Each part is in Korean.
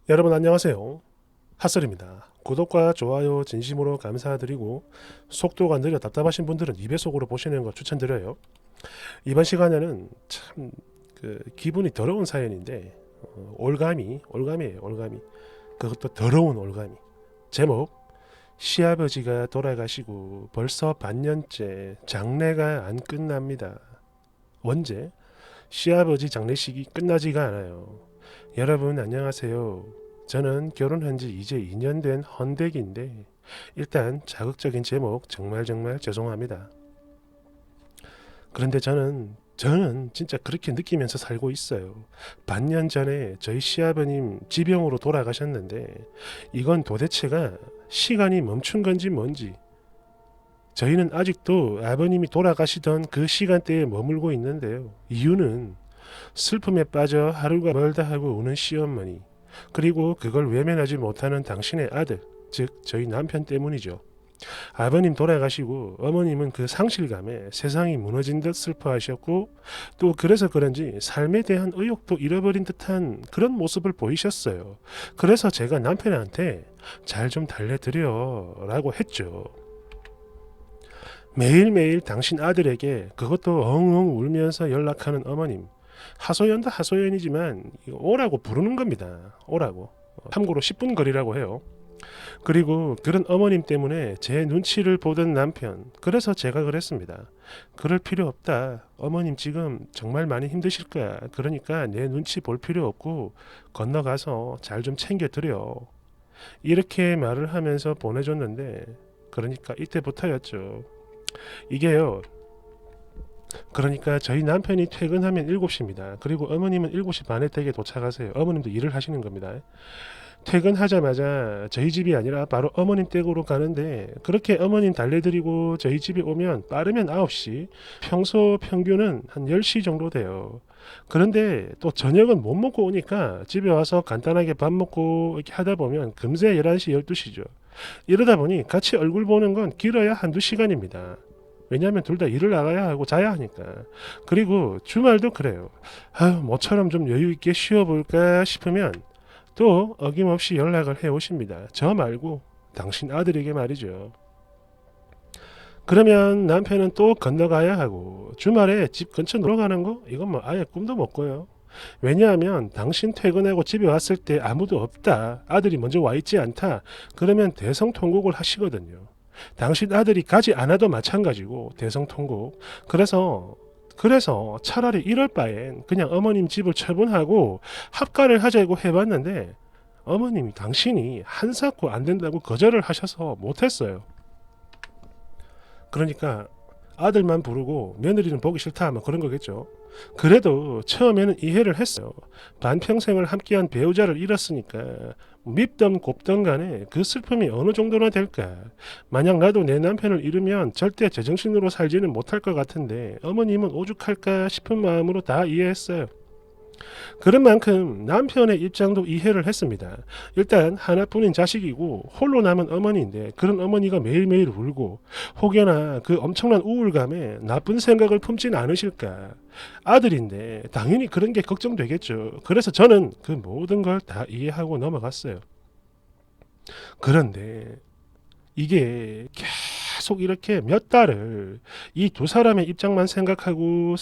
여러분 안녕하세요. 핫설입니다. 구독과 좋아요 진심으로 감사드리고 속도가 느려 답답하신 분들은 2배속으로 보시는 거 추천드려요. 이번 시간에는 참 기분이 더러운 사연인데 올감이에요. 올감이. 그것도 더러운 올감이. 제목 시아버지가 돌아가시고 벌써 반년째 장례가 안 끝납니다. 원제 시아버지 장례식이 끝나지가 않아요. 여러분 안녕하세요. 저는 결혼한 지 이제 2년 된 헌백인데 일단 자극적인 제목 정말 죄송합니다. 그런데 저는 진짜 그렇게 느끼면서 살고 있어요. 반년 전에 저희 시아버님 지병으로 돌아가셨는데 이건 도대체가 시간이 멈춘 건지 뭔지 저희는 아직도 아버님이 돌아가시던 그 시간대에 머물고 있는데요. 이유는 슬픔에 빠져 하루가 멀다 하고 우는 시어머니, 그리고 그걸 외면하지 못하는 당신의 아들, 즉 저희 남편 때문이죠. 아버님 돌아가시고 어머님은 그 상실감에 세상이 무너진 듯 슬퍼하셨고 또 그래서 그런지 삶에 대한 의욕도 잃어버린 듯한 그런 모습을 보이셨어요. 그래서 제가 남편한테 잘 좀 달래드려 라고 했죠. 매일매일 당신 아들에게 그것도 엉엉 울면서 연락하는 어머님. 하소연도 하소연이지만 오라고 부르는 겁니다. 오라고. 참고로 10분 거리라고 해요. 그리고 그런 어머님 때문에 제 눈치를 보던 남편. 그래서 제가 그랬습니다. 그럴 필요 없다. 어머님 지금 정말 많이 힘드실 거야. 그러니까 내 눈치 볼 필요 없고 건너가서 잘 좀 챙겨드려. 이렇게 말을 하면서 보내줬는데 그러니까 이때부터였죠. 이게요. 그러니까 저희 남편이 퇴근하면 7시입니다. 그리고 어머님은 7시 반에 댁에 도착하세요. 어머님도 일을 하시는 겁니다. 퇴근하자마자 저희 집이 아니라 바로 어머님 댁으로 가는데 그렇게 어머님 달래드리고 저희 집에 오면 빠르면 9시, 평소 평균은 한 10시 정도 돼요. 그런데 또 저녁은 못 먹고 오니까 집에 와서 간단하게 밥 먹고 이렇게 하다 보면 금세 11시, 12시죠. 이러다 보니 같이 얼굴 보는 건 길어야 한두 시간입니다. 왜냐하면 둘 다 일을 나가야 하고 자야 하니까. 그리고 주말도 그래요. 모처럼 좀 여유 있게 쉬어볼까 싶으면 또 어김없이 연락을 해 오십니다. 저 말고 당신 아들에게 말이죠. 그러면 남편은 또 건너가야 하고 주말에 집 근처 놀러 가는 거 이건 뭐 아예 꿈도 못 꿔요. 왜냐하면 당신 퇴근하고 집에 왔을 때 아무도 없다. 아들이 먼저 와 있지 않다. 그러면 대성통곡을 하시거든요. 당신 아들이 가지 않아도 마찬가지고 대성통곡. 그래서 차라리 이럴 바엔 그냥 어머님 집을 처분하고 합가를 하자고 해봤는데 어머님이 당신이 한사코 안 된다고 거절을 하셔서 못했어요. 그러니까 아들만 부르고 며느리는 보기 싫다 하면 그런 거겠죠. 그래도 처음에는 이해를 했어요. 반평생을 함께한 배우자를 잃었으니까 밉던 곱던 간에 그 슬픔이 어느 정도나 될까. 만약 나도 내 남편을 잃으면 절대 제정신으로 살지는 못할 것 같은데 어머님은 오죽할까 싶은 마음으로 다 이해했어요. 그런 만큼 남편의 입장도 이해를 했습니다. 일단 하나뿐인 자식이고 홀로 남은 어머니인데 그런 어머니가 매일매일 울고 혹여나 그 엄청난 우울감에 나쁜 생각을 품진 않으실까. 아들인데 당연히 그런 게 걱정되겠죠. 그래서 저는 그 모든 걸 다 이해하고 넘어갔어요. 그런데 이게 계속 이렇게 몇 달을 이 두 사람의 입장만 생각하고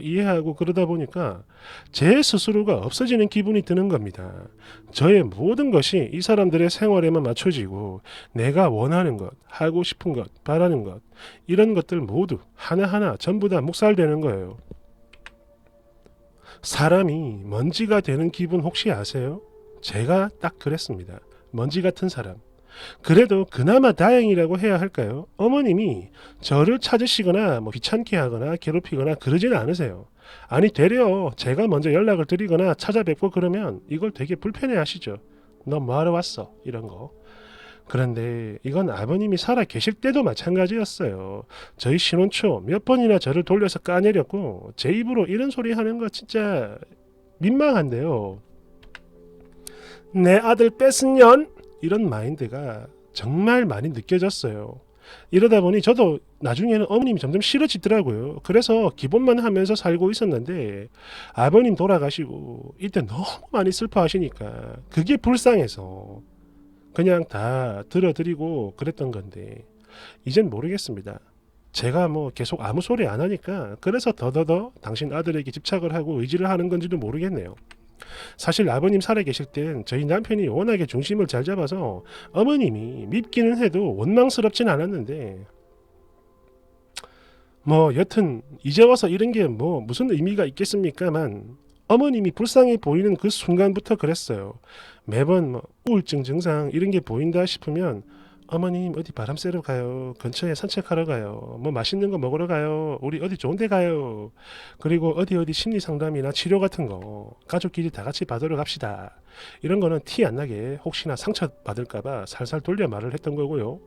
이해하고 그러다 보니까 제 스스로가 없어지는 기분이 드는 겁니다. 저의 모든 것이 이 사람들의 생활에만 맞춰지고 내가 원하는 것, 하고 싶은 것, 바라는 것 이런 것들 모두 하나하나 전부 다 묵살되는 거예요. 사람이 먼지가 되는 기분 혹시 아세요? 제가 딱 그랬습니다. 먼지 같은 사람. 그래도 그나마 다행이라고 해야 할까요? 어머님이 저를 찾으시거나 귀찮게 하거나 괴롭히거나 그러지는 않으세요. 아니 되려 제가 먼저 연락을 드리거나 찾아뵙고 그러면 이걸 되게 불편해 하시죠. 너 뭐하러 왔어? 이런 거. 그런데 이건 아버님이 살아 계실 때도 마찬가지였어요. 저희 신혼 초 몇 번이나 저를 돌려서 까내렸고 제 입으로 이런 소리 하는 거 진짜 민망한데요. 내 아들 뺏은 년? 이런 마인드가 정말 많이 느껴졌어요. 이러다 보니 저도 나중에는 어머님이 점점 싫어지더라고요. 그래서 기본만 하면서 살고 있었는데 아버님 돌아가시고 이때 너무 많이 슬퍼하시니까 그게 불쌍해서 그냥 다 들어드리고 그랬던 건데 이젠 모르겠습니다. 제가 뭐 계속 아무 소리 안 하니까 그래서 더더더 당신 아들에게 집착을 하고 의지를 하는 건지도 모르겠네요. 사실 아버님 살아계실 땐 저희 남편이 워낙에 중심을 잘 잡아서 어머님이 밉기는 해도 원망스럽진 않았는데 뭐 여튼 이제 와서 이런 게 뭐 무슨 의미가 있겠습니까만 어머님이 불쌍해 보이는 그 순간부터 그랬어요. 매번 뭐 우울증 증상 이런 게 보인다 싶으면 어머님 어디 바람 쐬러 가요. 근처에 산책하러 가요. 뭐 맛있는 거 먹으러 가요. 우리 어디 좋은 데 가요. 그리고 어디 심리 상담이나 치료 같은 거 가족끼리 다 같이 받으러 갑시다. 이런 거는 티 안 나게 혹시나 상처 받을까 봐 살살 돌려 말을 했던 거고요.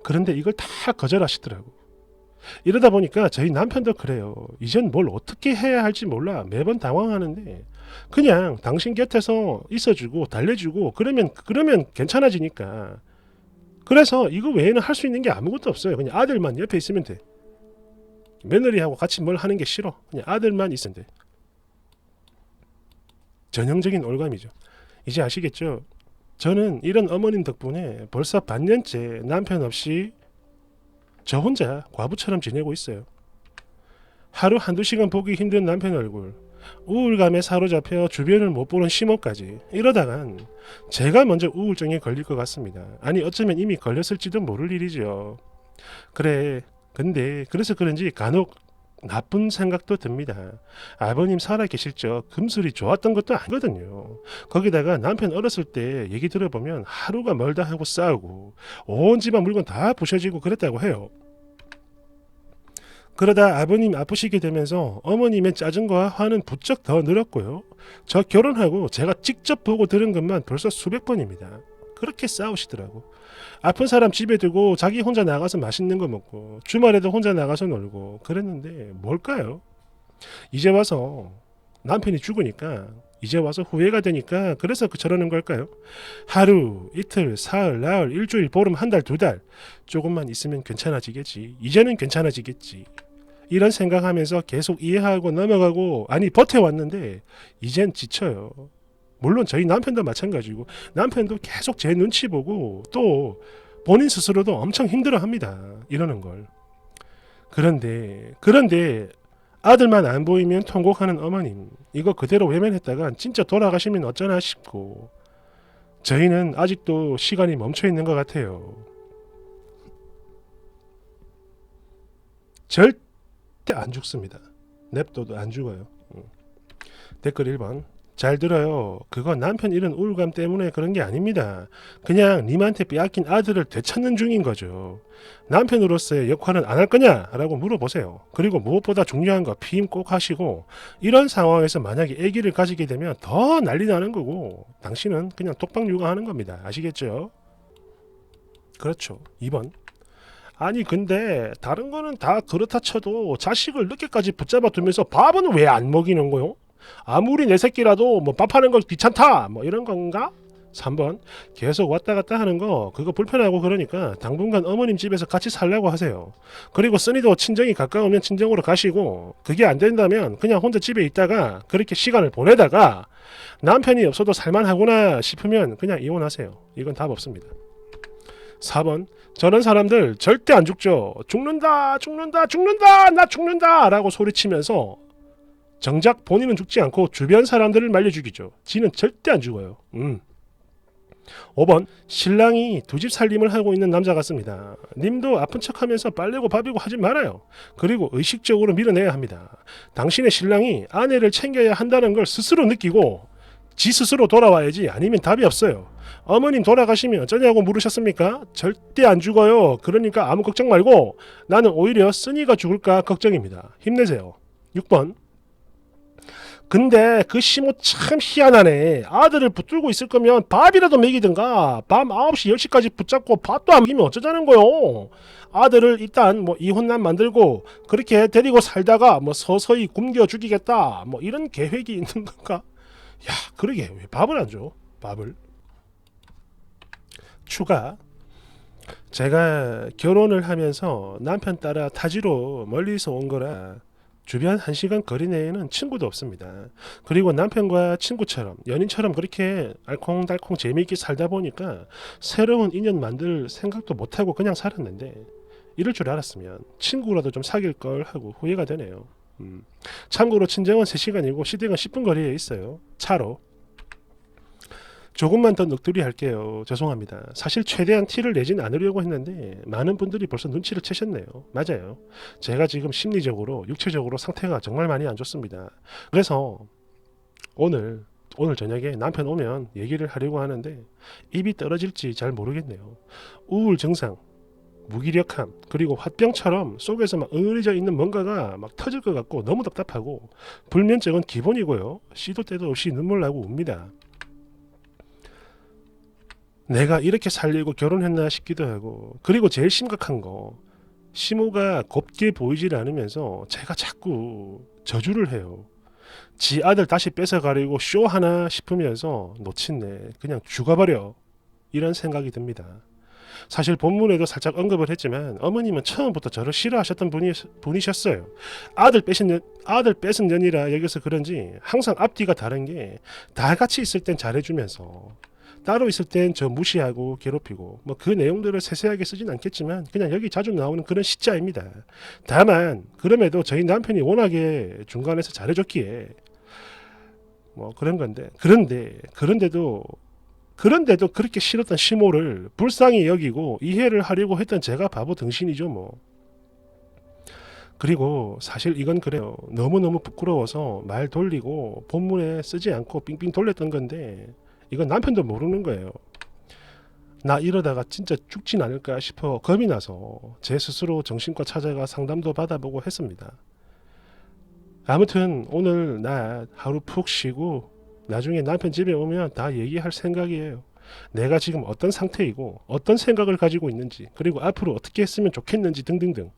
그런데 이걸 다 거절하시더라고. 이러다 보니까 저희 남편도 그래요. 이젠 뭘 어떻게 해야 할지 몰라 매번 당황하는데 그냥 당신 곁에서 있어주고 달래주고 그러면 괜찮아지니까. 그래서 이거 외에는 할 수 있는 게 아무것도 없어요. 그냥 아들만 옆에 있으면 돼. 며느리하고 같이 뭘 하는 게 싫어. 그냥 아들만 있으면 돼. 전형적인 올감이죠. 이제 아시겠죠? 저는 이런 어머님 덕분에 벌써 반년째 남편 없이 저 혼자 과부처럼 지내고 있어요. 하루 한두 시간 보기 힘든 남편 얼굴, 우울감에 사로잡혀 주변을 못 보는 심호까지 이러다간 제가 먼저 우울증에 걸릴 것 같습니다. 아니 어쩌면 이미 걸렸을지도 모를 일이죠. 그래 근데 그래서 그런지 간혹 나쁜 생각도 듭니다. 아버님 살아계실 적 금술이 좋았던 것도 아니거든요. 거기다가 남편 어렸을 때 얘기 들어보면 하루가 멀다 하고 싸우고 온 집안 물건 다 부셔지고 그랬다고 해요. 그러다 아버님 아프시게 되면서 어머님의 짜증과 화는 부쩍 더 늘었고요. 저 결혼하고 제가 직접 보고 들은 것만 벌써 수백 번입니다. 그렇게 싸우시더라고. 아픈 사람 집에 두고 자기 혼자 나가서 맛있는 거 먹고 주말에도 혼자 나가서 놀고 그랬는데 뭘까요? 이제 와서 남편이 죽으니까 이제 와서 후회가 되니까 그래서 저러는 걸까요? 하루, 이틀, 사흘, 나흘, 일주일, 보름, 한 달, 두 달 조금만 있으면 괜찮아지겠지. 이제는 괜찮아지겠지. 이런 생각하면서 계속 이해하고 넘어가고 아니 버텨왔는데 이젠 지쳐요. 물론 저희 남편도 마찬가지고 남편도 계속 제 눈치 보고 또 본인 스스로도 엄청 힘들어합니다. 이러는 걸. 그런데 아들만 안 보이면 통곡하는 어머님 이거 그대로 외면했다가 진짜 돌아가시면 어쩌나 싶고 저희는 아직도 시간이 멈춰 있는 것 같아요. 절대 안 죽습니다. 냅둬도 안 죽어요. 댓글 1번 잘 들어요. 그건 남편 잃은 우울감 때문에 그런 게 아닙니다. 그냥 님한테 빼앗긴 아들을 되찾는 중인 거죠. 남편으로서의 역할은 안 할 거냐? 라고 물어보세요. 그리고 무엇보다 중요한 거 피임 꼭 하시고 이런 상황에서 만약에 아기를 가지게 되면 더 난리 나는 거고 당신은 그냥 독박 육아하는 겁니다. 아시겠죠? 그렇죠. 2번 아니 근데 다른 거는 다 그렇다 쳐도 자식을 늦게까지 붙잡아 두면서 밥은 왜 안 먹이는 거요? 아무리 내 새끼라도 뭐 밥하는 거 귀찮다 뭐 이런 건가? 3번 계속 왔다 갔다 하는 거 그거 불편하고 그러니까 당분간 어머님 집에서 같이 살라고 하세요. 그리고 써니도 친정이 가까우면 친정으로 가시고 그게 안 된다면 그냥 혼자 집에 있다가 그렇게 시간을 보내다가 남편이 없어도 살만하구나 싶으면 그냥 이혼하세요. 이건 답 없습니다. 4번 저런 사람들 절대 안 죽죠. 죽는다 나 죽는다 라고 소리치면서 정작 본인은 죽지 않고 주변 사람들을 말려 죽이죠. 지는 절대 안 죽어요. 5번 신랑이 두 집 살림을 하고 있는 남자 같습니다. 님도 아픈 척하면서 빨래고 밥이고 하지 말아요. 그리고 의식적으로 밀어내야 합니다. 당신의 신랑이 아내를 챙겨야 한다는 걸 스스로 느끼고 지 스스로 돌아와야지 아니면 답이 없어요. 어머님 돌아가시면 어쩌냐고 물으셨습니까? 절대 안 죽어요. 그러니까 아무 걱정 말고 나는 오히려 쓰니가 죽을까 걱정입니다. 힘내세요. 6번 근데 그 시모 참 희한하네. 아들을 붙들고 있을 거면 밥이라도 먹이든가 밤 9시 10시까지 붙잡고 밥도 안 먹이면 어쩌자는 거요. 아들을 일단 뭐 이혼남 만들고 그렇게 데리고 살다가 뭐 서서히 굶겨 죽이겠다 뭐 이런 계획이 있는 건가? 야 그러게 왜 밥을 안 줘? 밥을 추가 제가 결혼을 하면서 남편 따라 타지로 멀리서 온 거라 주변 1시간 거리 내에는 친구도 없습니다. 그리고 남편과 친구처럼 연인처럼 그렇게 알콩달콩 재미있게 살다 보니까 새로운 인연 만들 생각도 못하고 그냥 살았는데 이럴 줄 알았으면 친구라도 좀 사귈 걸 하고 후회가 되네요. 참고로 친정은 3시간이고 시댁은 10분 거리에 있어요. 차로. 조금만 더 넋두리 할게요. 죄송합니다. 사실 최대한 티를 내진 않으려고 했는데 많은 분들이 벌써 눈치를 채셨네요. 맞아요. 제가 지금 심리적으로 육체적으로 상태가 정말 많이 안 좋습니다. 그래서 오늘 저녁에 남편 오면 얘기를 하려고 하는데 입이 떨어질지 잘 모르겠네요. 우울 증상, 무기력함, 그리고 화병처럼 속에서 막 응어리져 있는 뭔가가 막 터질 것 같고 너무 답답하고 불면증은 기본이고요. 시도 때도 없이 눈물 나고 웁니다. 내가 이렇게 살려고 결혼했나 싶기도 하고, 그리고 제일 심각한 거 시모가 곱게 보이질 않으면서 제가 자꾸 저주를 해요. 지 아들 다시 뺏어가려고 쇼 하나 싶으면서 놓친네 그냥 죽어버려, 이런 생각이 듭니다. 사실 본문에도 살짝 언급을 했지만 어머님은 처음부터 저를 싫어하셨던 분이셨어요. 아들 뺏은 년이라 여기서 그런지 항상 앞뒤가 다른 게 다 같이 있을 땐 잘해주면서 따로 있을 땐 저 무시하고 괴롭히고 뭐 그 내용들을 세세하게 쓰진 않겠지만 그냥 여기 자주 나오는 그런 시자입니다. 다만 그럼에도 저희 남편이 워낙에 중간에서 잘해줬기에 뭐 그런 건데 그런데도 그렇게 싫었던 시모를 불쌍히 여기고 이해를 하려고 했던 제가 바보 등신이죠 뭐. 그리고 사실 이건 그래요. 너무너무 부끄러워서 말 돌리고 본문에 쓰지 않고 빙빙 돌렸던 건데 이건 남편도 모르는 거예요. 나 이러다가 진짜 죽진 않을까 싶어 겁이 나서 제 스스로 정신과 찾아가 상담도 받아보고 했습니다. 아무튼 오늘 나 하루 푹 쉬고 나중에 남편 집에 오면 다 얘기할 생각이에요. 내가 지금 어떤 상태이고 어떤 생각을 가지고 있는지, 그리고 앞으로 어떻게 했으면 좋겠는지 등등등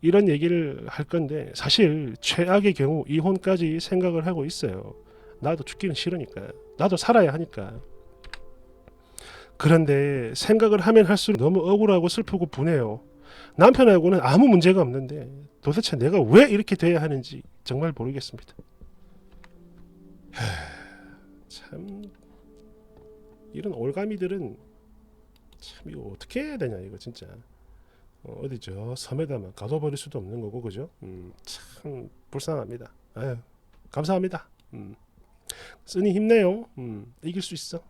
이런 얘기를 할 건데, 사실 최악의 경우 이혼까지 생각을 하고 있어요. 나도 죽기는 싫으니까, 나도 살아야 하니까. 그런데 생각을 하면 할수록 너무 억울하고 슬프고 분해요. 남편하고는 아무 문제가 없는데 도대체 내가 왜 이렇게 돼야 하는지 정말 모르겠습니다. 참 이런 올가미들은 참 이거 어떻게 해야 되냐 이거 진짜. 어디 저 섬에다만 가둬버릴 수도 없는 거고 그죠? 참 불쌍합니다. 아유, 감사합니다. 쓰니 힘내요. 이길 수 있어.